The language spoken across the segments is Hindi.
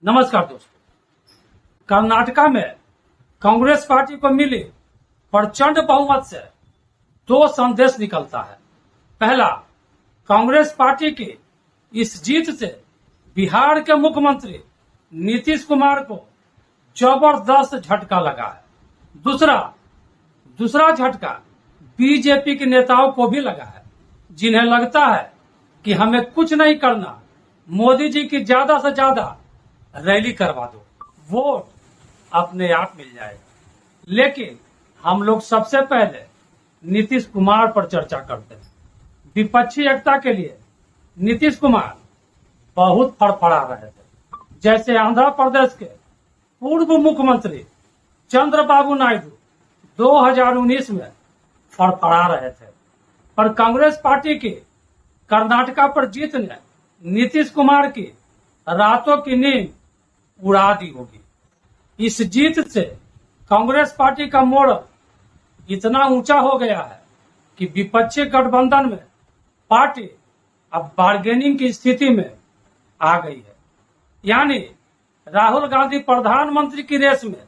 नमस्कार दोस्तों, कर्नाटका में कांग्रेस पार्टी को मिली प्रचंड बहुमत से दो संदेश निकलता है। पहला, कांग्रेस पार्टी की इस जीत से बिहार के मुख्यमंत्री नीतीश कुमार को जबरदस्त झटका लगा है। दूसरा झटका बीजेपी के नेताओं को भी लगा है, जिन्हें लगता है कि हमें कुछ नहीं करना, मोदी जी की ज्यादा से ज्यादा रैली करवा दो, वोट अपने आप मिल जाएगा। लेकिन हम लोग सबसे पहले नीतीश कुमार पर चर्चा करते हैं। विपक्षी एकता के लिए नीतीश कुमार बहुत फड़फड़ा रहे थे। जैसे आंध्र प्रदेश के पूर्व मुख्यमंत्री चंद्रबाबू नायडू 2019 में फड़फड़ा रहे थे, पर कांग्रेस पार्टी की कर्नाटका पर जीत ने नीतीश कुमार की रातों की नींद उड़ा दी होगी। इस जीत से कांग्रेस पार्टी का मोरल इतना ऊंचा हो गया है कि विपक्षी गठबंधन में पार्टी अब बार्गेनिंग की स्थिति में आ गई है। यानी राहुल गांधी प्रधानमंत्री की रेस में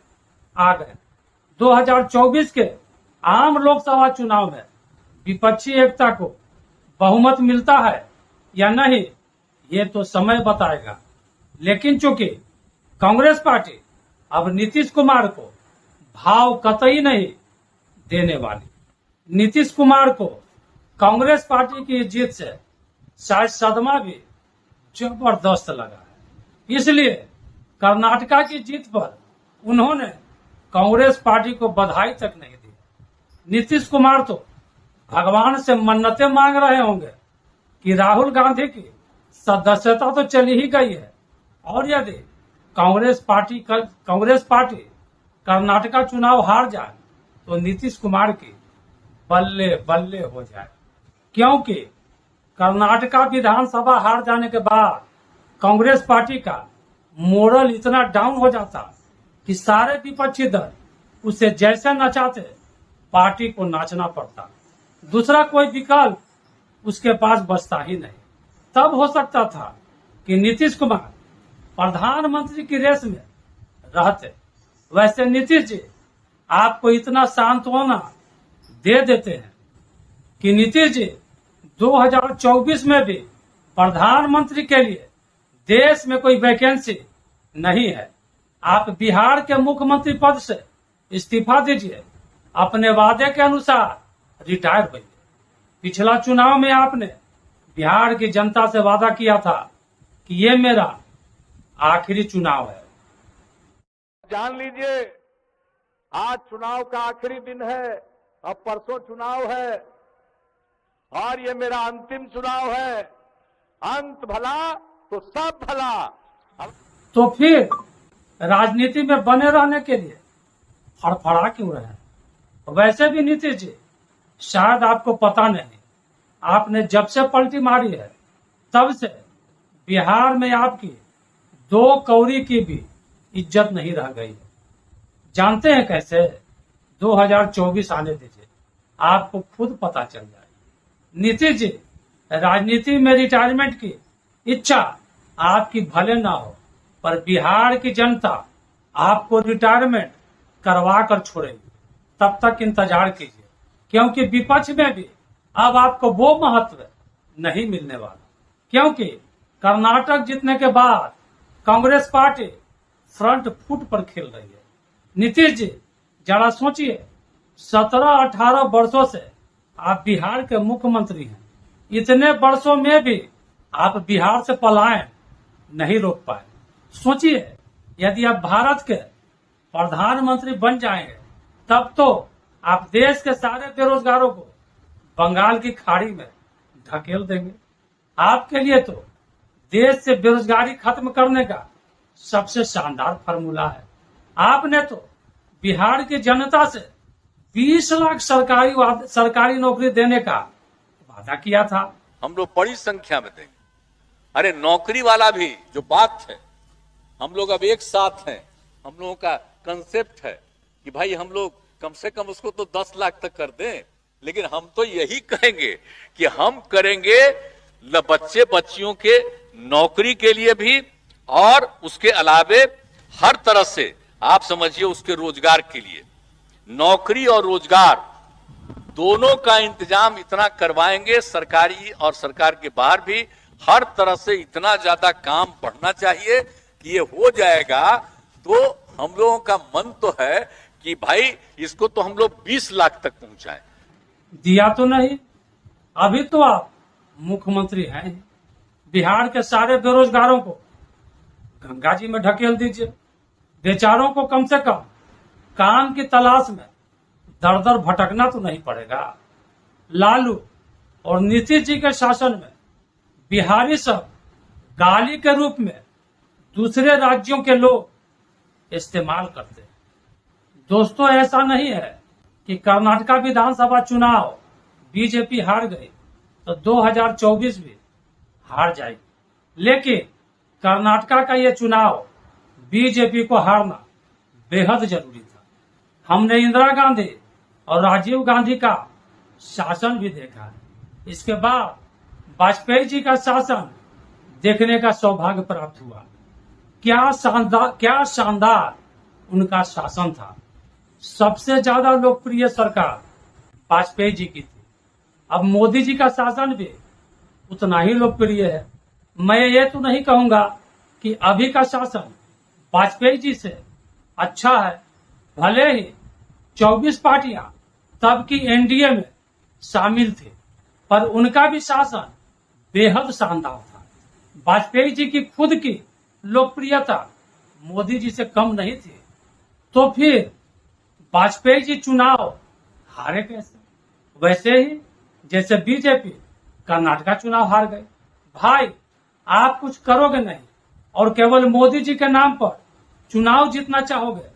आ गए। 2024 के आम लोकसभा चुनाव में विपक्षी एकता को बहुमत मिलता है या नहीं, ये तो समय बताएगा। लेकिन चूंकि कांग्रेस पार्टी अब नीतीश कुमार को भाव कतई नहीं देने वाली। नीतीश कुमार को कांग्रेस पार्टी की जीत से शायद सदमा भी जबरदस्त लगा है। इसलिए कर्नाटका की जीत पर उन्होंने कांग्रेस पार्टी को बधाई तक नहीं दी। नीतीश कुमार तो भगवान से मन्नतें मांग रहे होंगे कि राहुल गांधी की सदस्यता तो चली ही गई है, और यदि कांग्रेस पार्टी कर्नाटका चुनाव हार जाए तो नीतीश कुमार की बल्ले बल्ले हो जाए। क्योंकि कर्नाटका विधानसभा हार जाने के बाद कांग्रेस पार्टी का मोरल इतना डाउन हो जाता कि सारे विपक्षी दल उसे जैसे नचाते पार्टी को नाचना पड़ता। दूसरा कोई विकल्प उसके पास बचता ही नहीं। तब हो सकता था कि नीतीश कुमार प्रधानमंत्री की रेस में रहते। वैसे नीतीश जी आपको इतना सांत्वना दे देते हैं कि नीतीश जी 2024 में भी प्रधानमंत्री के लिए देश में कोई वैकेंसी नहीं है। आप बिहार के मुख्यमंत्री पद से इस्तीफा दीजिए, अपने वादे के अनुसार रिटायर होइए। पिछला चुनाव में आपने बिहार की जनता से वादा किया था कि ये मेरा आखिरी चुनाव है। जान लीजिए, आज चुनाव का आखिरी दिन है, अब परसों चुनाव है और ये मेरा अंतिम चुनाव है। अंत भला तो सब भला। तो फिर राजनीति में बने रहने के लिए फड़फड़ा क्यों रहे? वैसे भी नीतीश जी, शायद आपको पता नहीं, आपने जब से पलटी मारी है तब से बिहार में आपकी 2 कौड़ी की भी इज्जत नहीं रह गई है। जानते हैं कैसे? 2024 आने दीजिए, आपको खुद पता चल जाए। नीतीश जी, राजनीति में रिटायरमेंट की इच्छा आपकी भले ना हो, पर बिहार की जनता आपको रिटायरमेंट करवा कर छोड़ेगी। तब तक इंतजार कीजिए, क्योंकि विपक्ष में भी अब आपको वो महत्व नहीं मिलने वाला। क्योंकि कर्नाटक जीतने के बाद कांग्रेस पार्टी फ्रंट फुट पर खेल रही है। नीतीश जी, जरा सोचिए, 17-18 वर्षों से आप बिहार के मुख्यमंत्री हैं। इतने वर्षों में भी आप बिहार से पलायन नहीं रोक पाए। सोचिए, यदि आप भारत के प्रधानमंत्री बन जाएंगे तब तो आप देश के सारे बेरोजगारों को बंगाल की खाड़ी में ढकेल देंगे। आपके लिए तो देश से बेरोजगारी खत्म करने का सबसे शानदार फार्मूला है। आपने तो बिहार की जनता से 20 लाख सरकारी नौकरी देने का वादा किया था। हम लोग बड़ी संख्या में देंगे। अरे नौकरी वाला भी जो बात है, हम लोग अब एक साथ हैं। हम लोगों का कंसेप्ट है कि भाई हम लोग कम से कम उसको तो 10 लाख तक कर दें, लेकिन हम तो यही कहेंगे कि हम करेंगे बच्चे बच्चियों के नौकरी के लिए भी और उसके अलावे हर तरह से आप समझिए उसके रोजगार के लिए नौकरी और रोजगार दोनों का इंतजाम इतना करवाएंगे, सरकारी और सरकार के बाहर भी हर तरह से इतना ज्यादा काम बढ़ना चाहिए कि ये हो जाएगा। तो हम लोगों का मन तो है कि भाई इसको तो हम लोग 20 लाख तक पहुंचाएं। दिया तो नहीं, अभी तो आप मुख्यमंत्री हैं। बिहार के सारे बेरोजगारों को गंगा जी में ढकेल दीजिए। बेचारों को कम से कम काम की तलाश में दर दर भटकना तो नहीं पड़ेगा। लालू और नीतीश जी के शासन में बिहारी सब गाली के रूप में दूसरे राज्यों के लोग इस्तेमाल करते हैं। दोस्तों, ऐसा नहीं है कि कर्नाटका विधानसभा चुनाव बीजेपी हार गई तो 2024 भी हार जाएगी, लेकिन कर्नाटका का ये चुनाव बीजेपी को हारना बेहद जरूरी था। हमने इंदिरा गांधी और राजीव गांधी का शासन भी देखा है। इसके बाद वाजपेयी जी का शासन देखने का सौभाग्य प्राप्त हुआ। क्या शानदार उनका शासन था। सबसे ज्यादा लोकप्रिय सरकार वाजपेयी जी की थी। अब मोदी जी का शासन भी उतना ही लोकप्रिय है। मैं ये तो नहीं कहूंगा कि अभी का शासन वाजपेयी जी से अच्छा है। भले ही 24 पार्टियां तब की एनडीए में शामिल थी, पर उनका भी शासन बेहद शानदार था। वाजपेयी जी की खुद की लोकप्रियता मोदी जी से कम नहीं थी, तो फिर वाजपेयी जी चुनाव हारे कैसे? वैसे ही जैसे बीजेपी कर्नाटका चुनाव हार गए। भाई, आप कुछ करोगे नहीं और केवल मोदी जी के नाम पर चुनाव जीतना चाहोगे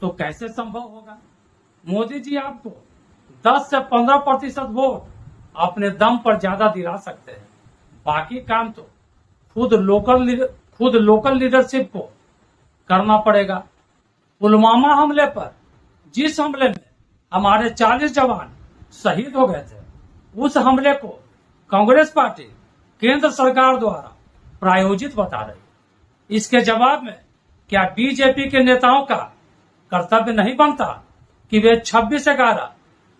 तो कैसे संभव होगा? मोदी जी आपको 10 से 15% वोट अपने दम पर ज्यादा दिला सकते हैं। बाकी काम तो खुद लोकल लीडरशिप को करना पड़ेगा। पुलवामा हमले पर जिस हमले में हमारे 40 जवान शहीद हो गए थे, उस हमले को कांग्रेस पार्टी केंद्र सरकार द्वारा प्रायोजित बता रही। इसके जवाब में क्या बीजेपी के नेताओं का कर्तव्य नहीं बनता कि वे 26/11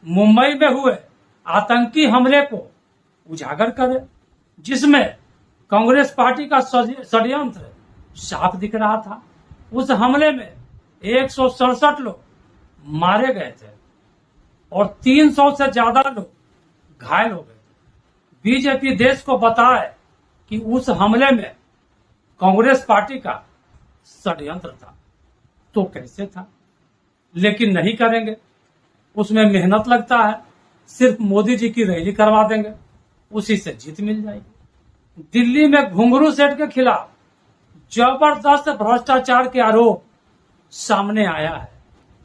मुंबई में हुए आतंकी हमले को उजागर करें, जिसमें कांग्रेस पार्टी का षड्यंत्र साफ दिख रहा था। उस हमले में 167 लोग मारे गए थे और 300 से ज्यादा लोग घायल हो गए थे। बीजेपी देश को बताए कि उस हमले में कांग्रेस पार्टी का षड्यंत्र था, तो कैसे था? लेकिन नहीं करेंगे। उसमें मेहनत लगता है। सिर्फ मोदी जी की रैली करवा देंगे, उसी से जीत मिल जाएगी। दिल्ली में घुंघरू सेठ के खिलाफ जबरदस्त भ्रष्टाचार के आरोप सामने आया है।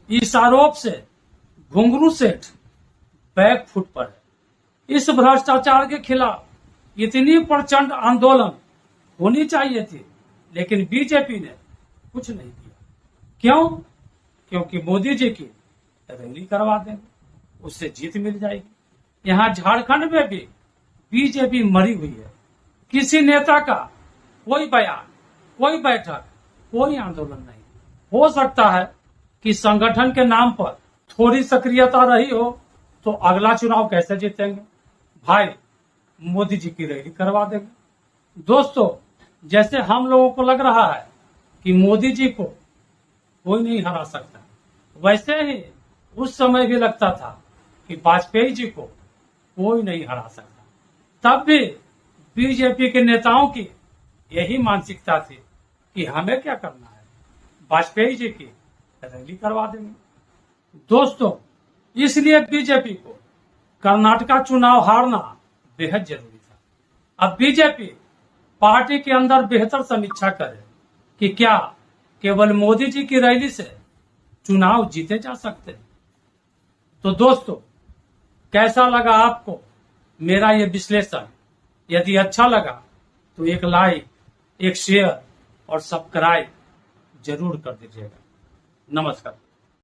इस आरोप से घुंघरू सेठ बैक फुट पर है। इस भ्रष्टाचार के खिलाफ इतनी प्रचंड आंदोलन होनी चाहिए थी, लेकिन बीजेपी ने कुछ नहीं किया। क्यों? क्योंकि मोदी जी की रैली करवा देंगे, उससे जीत मिल जाएगी। यहाँ झारखंड में भी बीजेपी मरी हुई है। किसी नेता का कोई बयान, कोई बैठक, कोई आंदोलन नहीं। हो सकता है कि संगठन के नाम पर थोड़ी सक्रियता रही हो, तो अगला चुनाव कैसे जीतेंगे? भाई, मोदी जी की रैली करवा देंगे। दोस्तों, जैसे हम लोगों को लग रहा है कि मोदी जी को कोई नहीं हरा सकता, वैसे ही उस समय भी लगता था कि वाजपेयी जी को कोई नहीं हरा सकता। तब भी बीजेपी के नेताओं की यही मानसिकता थी कि हमें क्या करना है, वाजपेयी जी की रैली करवा देंगे। दोस्तों, इसलिए बीजेपी को कर्नाटका चुनाव हारना बेहद जरूरी था। अब बीजेपी पार्टी के अंदर बेहतर समीक्षा करे कि क्या केवल मोदी जी की रैली से चुनाव जीते जा सकते हैं। तो दोस्तों, कैसा लगा आपको मेरा ये विश्लेषण? यदि अच्छा लगा तो एक लाइक, एक शेयर और सब्सक्राइब जरूर कर दीजिएगा। नमस्कार।